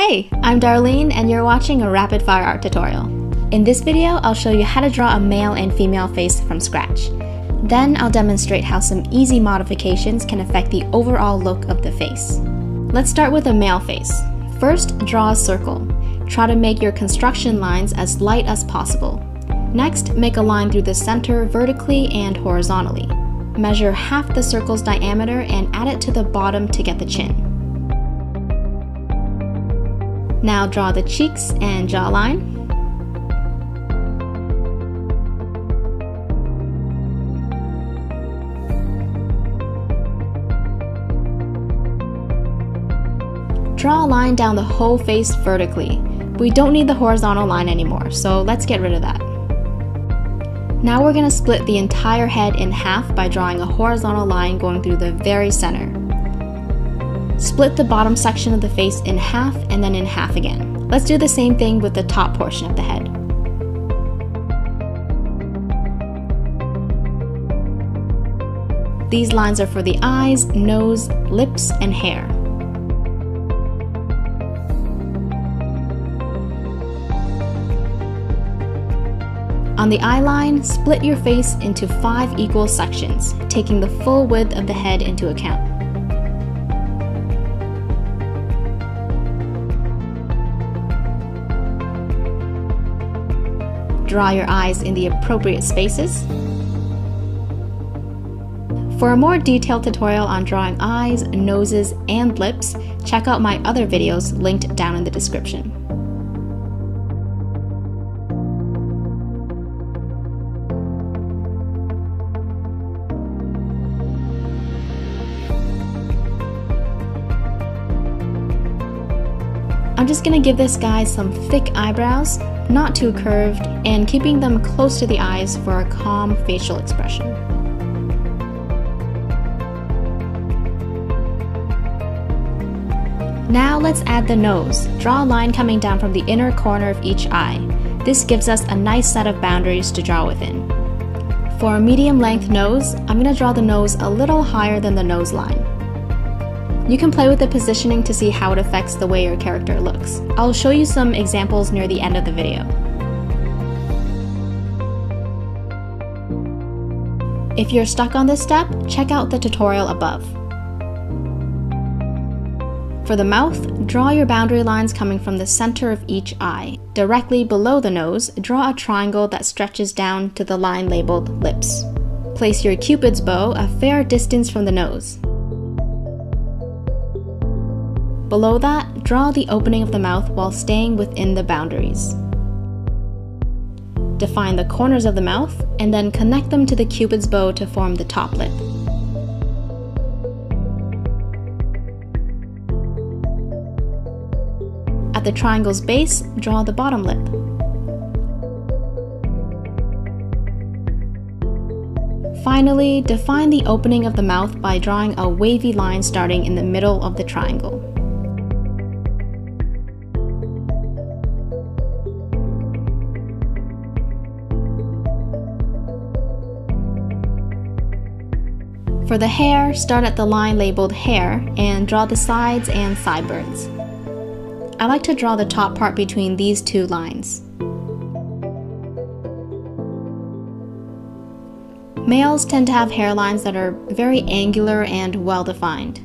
Hey, I'm Darlene and you're watching a rapid fire art tutorial. In this video, I'll show you how to draw a male and female face from scratch. Then I'll demonstrate how some easy modifications can affect the overall look of the face. Let's start with a male face. First, draw a circle. Try to make your construction lines as light as possible. Next, make a line through the center vertically and horizontally. Measure half the circle's diameter and add it to the bottom to get the chin. Now draw the cheeks and jawline. Draw a line down the whole face vertically. We don't need the horizontal line anymore, so let's get rid of that. Now we're going to split the entire head in half by drawing a horizontal line going through the very center. Split the bottom section of the face in half and then in half again. Let's do the same thing with the top portion of the head. These lines are for the eyes, nose, lips, and hair. On the eye line, split your face into 5 equal sections, taking the full width of the head into account. Draw your eyes in the appropriate spaces. For a more detailed tutorial on drawing eyes, noses, and lips, check out my other videos linked down in the description. I'm just gonna give this guy some thick eyebrows, not too curved, and keeping them close to the eyes for a calm facial expression. Now let's add the nose. Draw a line coming down from the inner corner of each eye. This gives us a nice set of boundaries to draw within. For a medium length nose, I'm gonna draw the nose a little higher than the nose line. You can play with the positioning to see how it affects the way your character looks. I'll show you some examples near the end of the video. If you're stuck on this step, check out the tutorial above. For the mouth, draw your boundary lines coming from the center of each eye. Directly below the nose, draw a triangle that stretches down to the line labeled lips. Place your Cupid's bow a fair distance from the nose. Below that, draw the opening of the mouth while staying within the boundaries. Define the corners of the mouth and then connect them to the Cupid's bow to form the top lip. At the triangle's base, draw the bottom lip. Finally, define the opening of the mouth by drawing a wavy line starting in the middle of the triangle. For the hair, start at the line labeled hair and draw the sides and sideburns. I like to draw the top part between these two lines. Males tend to have hairlines that are very angular and well-defined.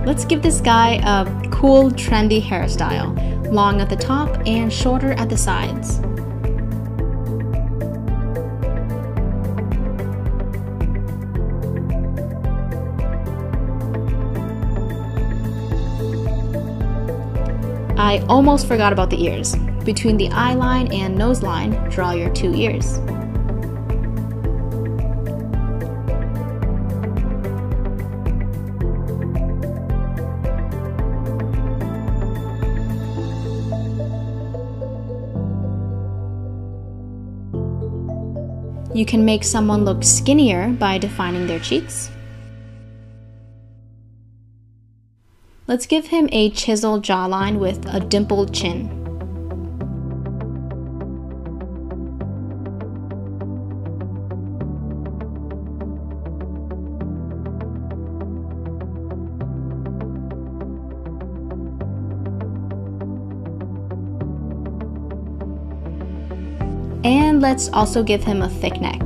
Let's give this guy a cool, trendy hairstyle, long at the top and shorter at the sides. I almost forgot about the ears. Between the eye line and nose line, draw your 2 ears. You can make someone look skinnier by defining their cheeks. Let's give him a chiseled jawline with a dimpled chin. And let's also give him a thick neck.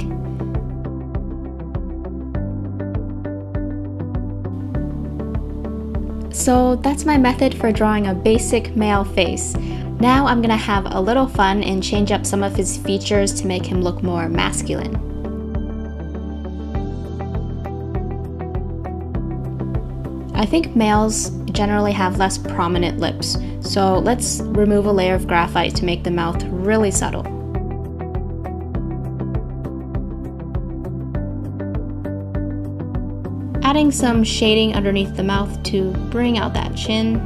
So that's my method for drawing a basic male face. Now I'm gonna have a little fun and change up some of his features to make him look more masculine. I think males generally have less prominent lips, so let's remove a layer of graphite to make the mouth really subtle. Adding some shading underneath the mouth to bring out that chin.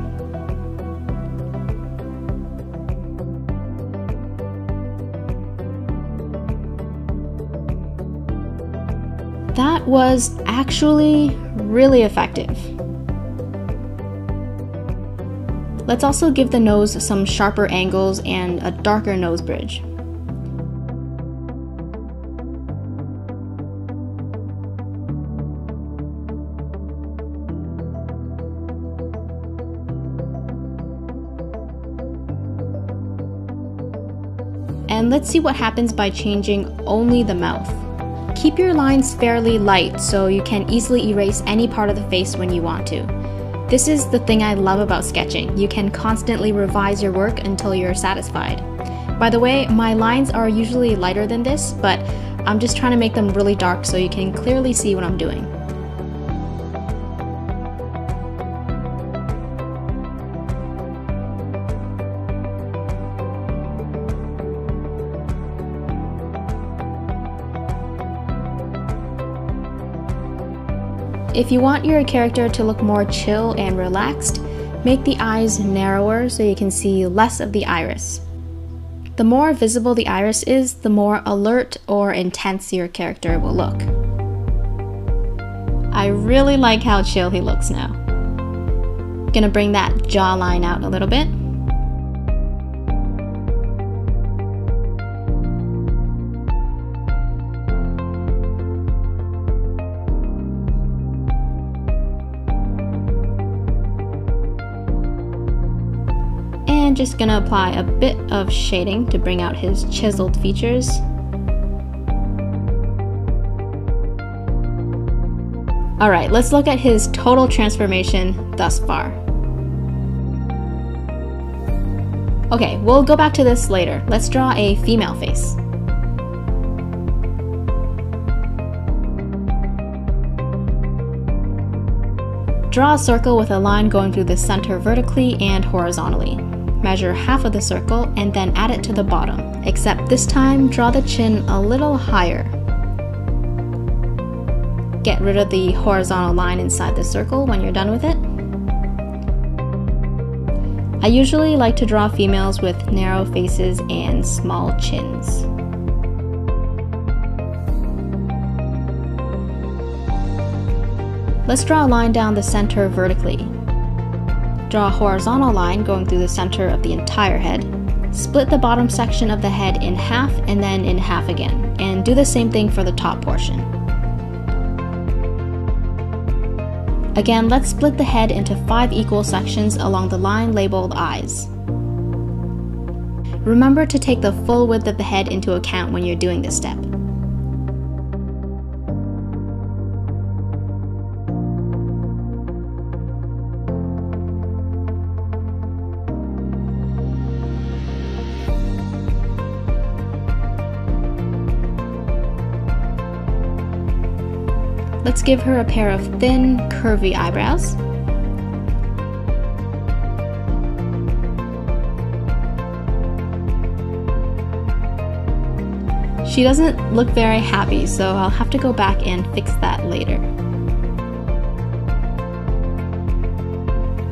That was actually really effective. Let's also give the nose some sharper angles and a darker nose bridge. And let's see what happens by changing only the mouth. Keep your lines fairly light so you can easily erase any part of the face when you want to. This is the thing I love about sketching. You can constantly revise your work until you're satisfied. By the way, my lines are usually lighter than this, but I'm just trying to make them really dark so you can clearly see what I'm doing. If you want your character to look more chill and relaxed, make the eyes narrower so you can see less of the iris. The more visible the iris is, the more alert or intense your character will look. I really like how chill he looks now. Gonna bring that jawline out a little bit. And just gonna apply a bit of shading to bring out his chiseled features. Alright, let's look at his total transformation thus far. Okay, we'll go back to this later. Let's draw a female face. Draw a circle with a line going through the center vertically and horizontally. Measure half of the circle and then add it to the bottom, except this time draw the chin a little higher. Get rid of the horizontal line inside the circle when you're done with it. I usually like to draw females with narrow faces and small chins. Let's draw a line down the center vertically. Draw a horizontal line going through the center of the entire head. Split the bottom section of the head in half and then in half again, and do the same thing for the top portion. Again, let's split the head into 5 equal sections along the line labeled eyes. Remember to take the full width of the head into account when you're doing this step. Let's give her a pair of thin, curvy eyebrows. She doesn't look very happy, so I'll have to go back and fix that later.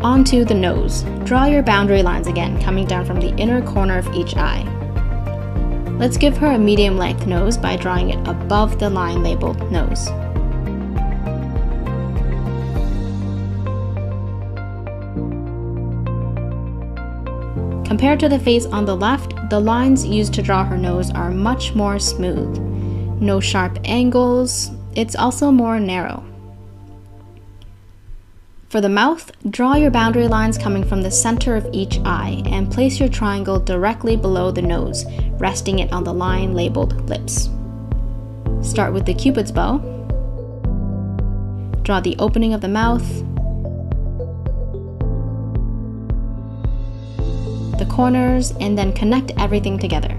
Onto the nose. Draw your boundary lines again, coming down from the inner corner of each eye. Let's give her a medium length nose by drawing it above the line labeled nose. Compared to the face on the left, the lines used to draw her nose are much more smooth. No sharp angles, it's also more narrow. For the mouth, draw your boundary lines coming from the center of each eye and place your triangle directly below the nose, resting it on the line labeled lips. Start with the Cupid's bow. Draw the opening of the mouth, the corners, and then connect everything together.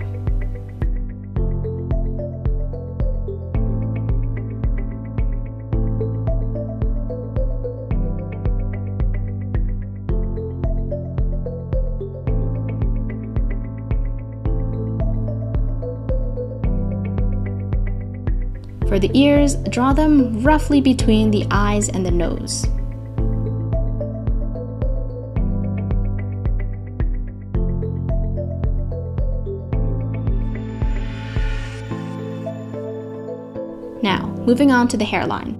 For the ears, draw them roughly between the eyes and the nose. Now, moving on to the hairline.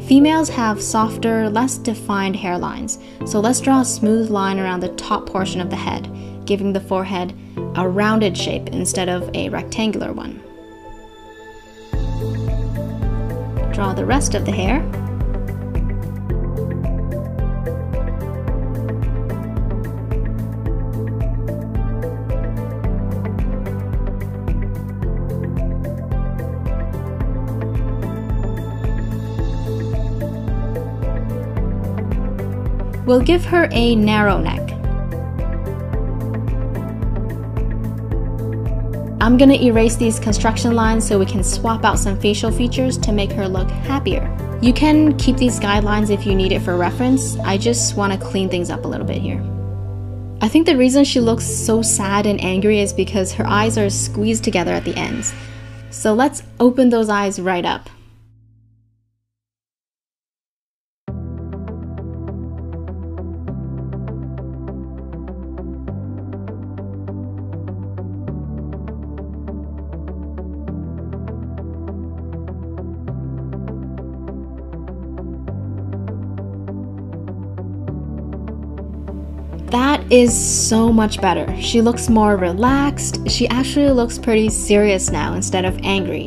Females have softer, less defined hairlines, so let's draw a smooth line around the top portion of the head, giving the forehead a rounded shape instead of a rectangular one. Draw the rest of the hair. We'll give her a narrow neck. I'm gonna erase these construction lines so we can swap out some facial features to make her look happier. You can keep these guidelines if you need it for reference. I just want to clean things up a little bit here. I think the reason she looks so sad and angry is because her eyes are squeezed together at the ends. So let's open those eyes right up. That is so much better. She looks more relaxed. She actually looks pretty serious now instead of angry.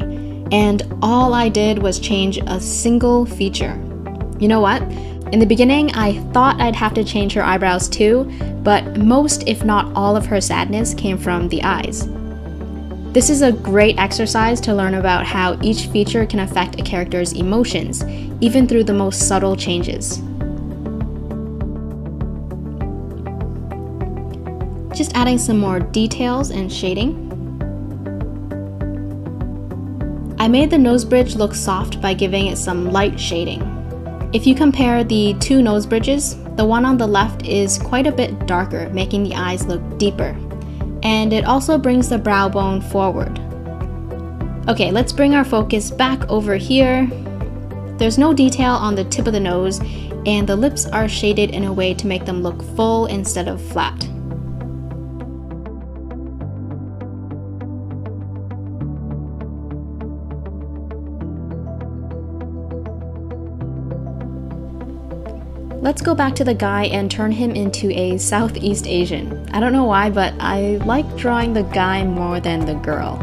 And all I did was change a single feature. You know what? In the beginning, I thought I'd have to change her eyebrows too, but most, if not all of her sadness came from the eyes. This is a great exercise to learn about how each feature can affect a character's emotions, even through the most subtle changes. Just adding some more details and shading. I made the nose bridge look soft by giving it some light shading. If you compare the two nose bridges, the one on the left is quite a bit darker, making the eyes look deeper. And it also brings the brow bone forward. Okay, let's bring our focus back over here. There's no detail on the tip of the nose, and the lips are shaded in a way to make them look full instead of flat. Let's go back to the guy and turn him into a Southeast Asian. I don't know why, but I like drawing the guy more than the girl.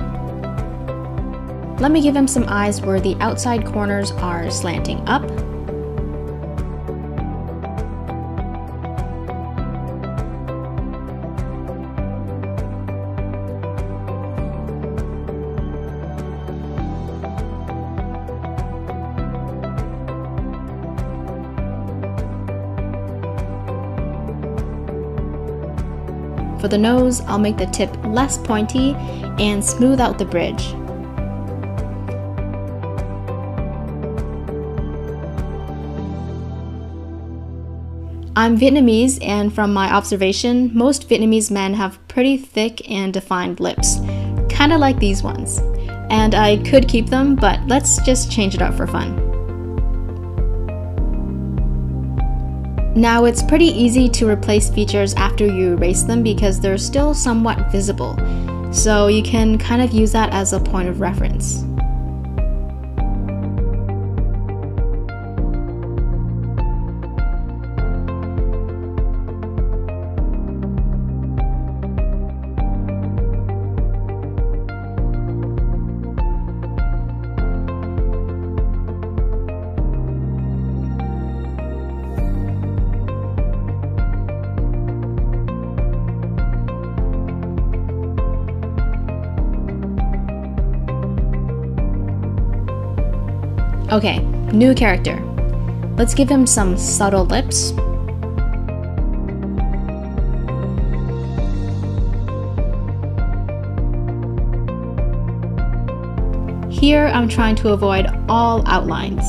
Let me give him some eyes where the outside corners are slanting up. For the nose, I'll make the tip less pointy and smooth out the bridge. I'm Vietnamese, and from my observation, most Vietnamese men have pretty thick and defined lips, kind of like these ones. And I could keep them, but let's just change it up for fun. Now it's pretty easy to replace features after you erase them because they're still somewhat visible, so you can kind of use that as a point of reference. Okay, new character. Let's give him some subtle lips. Here, I'm trying to avoid all outlines.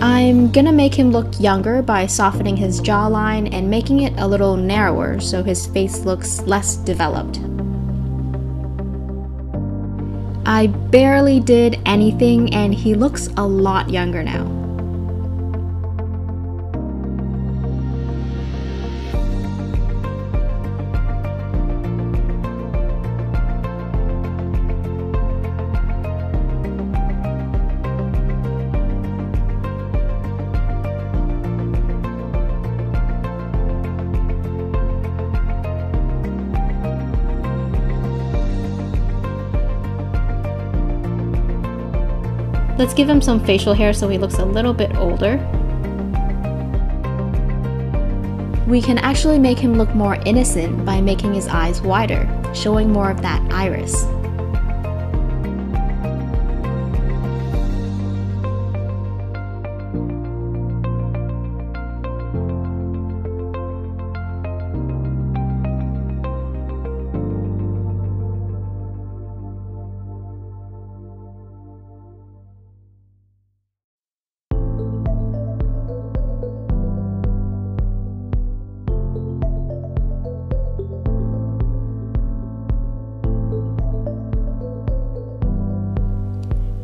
I'm gonna make him look younger by softening his jawline and making it a little narrower so his face looks less developed. I barely did anything and he looks a lot younger now. Let's give him some facial hair so he looks a little bit older. We can actually make him look more innocent by making his eyes wider, showing more of that iris.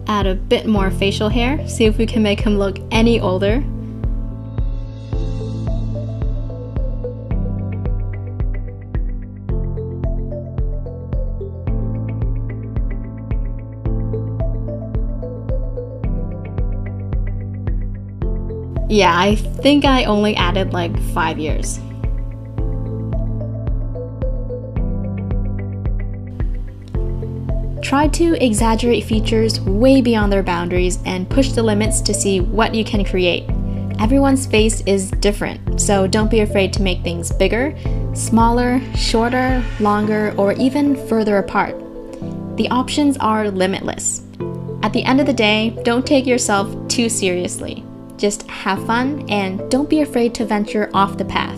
Add a bit more facial hair, see if we can make him look any older. Yeah, I think I only added like 5 years. Try to exaggerate features way beyond their boundaries and push the limits to see what you can create. Everyone's face is different, so don't be afraid to make things bigger, smaller, shorter, longer, or even further apart. The options are limitless. At the end of the day, don't take yourself too seriously. Just have fun and don't be afraid to venture off the path.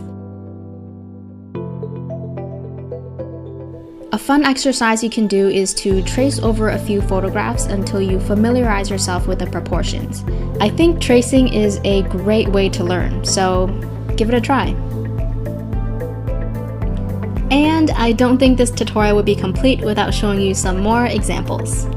A fun exercise you can do is to trace over a few photographs until you familiarize yourself with the proportions. I think tracing is a great way to learn, so give it a try. And I don't think this tutorial would be complete without showing you some more examples.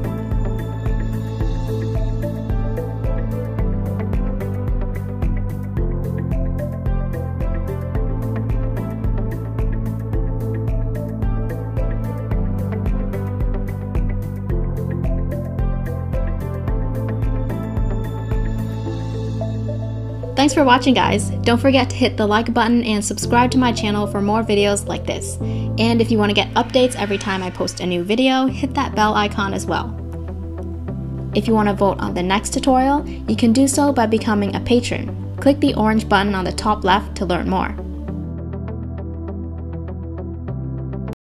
Thanks for watching, guys. Don't forget to hit the like button and subscribe to my channel for more videos like this. And if you want to get updates every time I post a new video, hit that bell icon as well. If you want to vote on the next tutorial, you can do so by becoming a patron. Click the orange button on the top left to learn more.